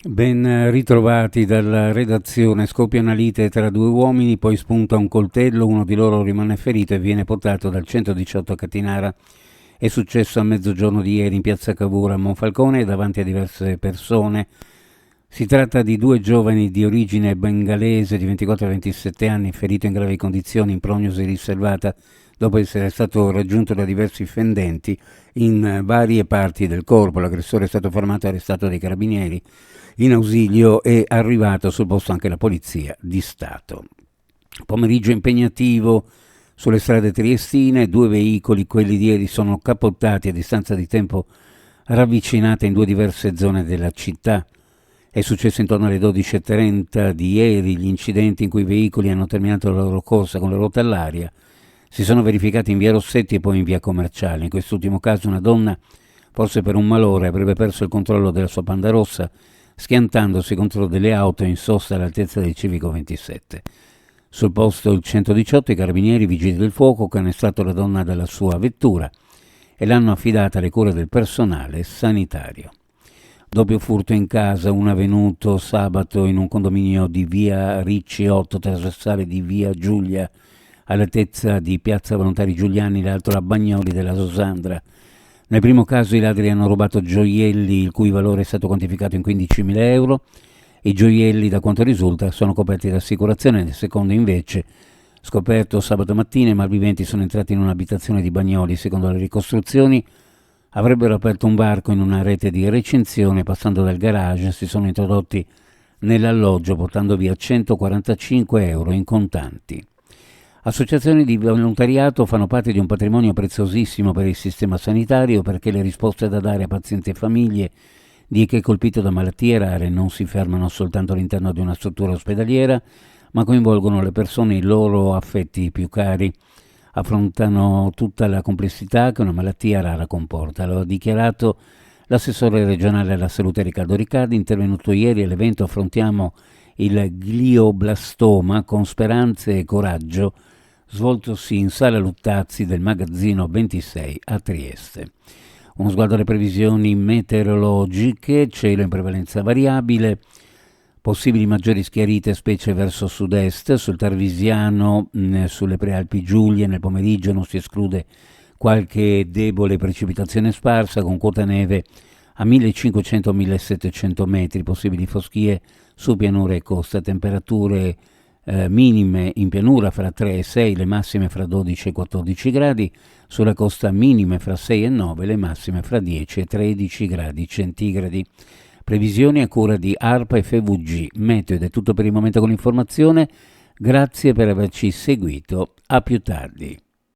Ben ritrovati dalla redazione. Scoppia una lite tra due uomini, poi spunta un coltello, uno di loro rimane ferito e viene portato dal 118 a Catinara. È successo a mezzogiorno di ieri in piazza Cavour a Monfalcone davanti a diverse persone. Si tratta di due giovani di origine bengalese di 24 e 27 anni, ferito in gravi condizioni in prognosi riservata dopo essere stato raggiunto da diversi fendenti in varie parti del corpo. L'aggressore è stato fermato e arrestato dai carabinieri. In ausilio è arrivato sul posto anche la polizia di Stato. Pomeriggio impegnativo sulle strade triestine, due veicoli, quelli di ieri, sono capottati a distanza di tempo ravvicinate in due diverse zone della città. È successo intorno alle 12.30 di ieri. Gli incidenti in cui i veicoli hanno terminato la loro corsa con le ruote all'aria si sono verificati in via Rossetti e poi in via Commerciale. In quest'ultimo caso una donna, forse per un malore, avrebbe perso il controllo della sua Panda rossa schiantandosi contro delle auto in sosta all'altezza del Civico 27. Sul posto il 118, i carabinieri, i vigili del fuoco, che hanno estratto la donna dalla sua vettura e l'hanno affidata alle cure del personale sanitario. Doppio furto in casa, uno avvenuto sabato in un condominio di via Ricci 8, trasversale di via Giulia, all'altezza di piazza Volontari Giuliani, l'altro a Bagnoli della Sosandra. Nel primo caso i ladri hanno rubato gioielli il cui valore è stato quantificato in 15.000 euro. I gioielli, da quanto risulta, sono coperti da assicurazione. Nel secondo, invece, scoperto sabato mattina, i malviventi sono entrati in un'abitazione di Bagnoli. Secondo le ricostruzioni, avrebbero aperto un varco in una rete di recinzione, passando dal garage, si sono introdotti nell'alloggio portando via 145 euro in contanti. Associazioni di volontariato fanno parte di un patrimonio preziosissimo per il sistema sanitario, perché le risposte da dare a pazienti e famiglie di chi è colpito da malattie rare non si fermano soltanto all'interno di una struttura ospedaliera, ma coinvolgono le persone e i loro affetti più cari. Affrontano tutta la complessità che una malattia rara comporta. Lo ha dichiarato l'assessore regionale alla salute Riccardo Riccardi, intervenuto ieri all'evento Affrontiamo il glioblastoma con speranze e coraggio, svoltosi in sala Luttazzi del magazzino 26 a Trieste. Uno sguardo alle previsioni meteorologiche: cielo in prevalenza variabile, possibili maggiori schiarite specie verso sud-est, sul Tarvisiano, sulle Prealpi Giulie nel pomeriggio non si esclude qualche debole precipitazione sparsa con quota neve a 1500-1700 metri, possibili foschie su pianura e costa, temperature minime in pianura fra 3 e 6, le massime fra 12 e 14 gradi, sulla costa minime fra 6 e 9, le massime fra 10 e 13 gradi centigradi. Previsioni a cura di ARPA e FVG. Meteo ed è tutto per il momento con l'informazione. Grazie per averci seguito. A più tardi.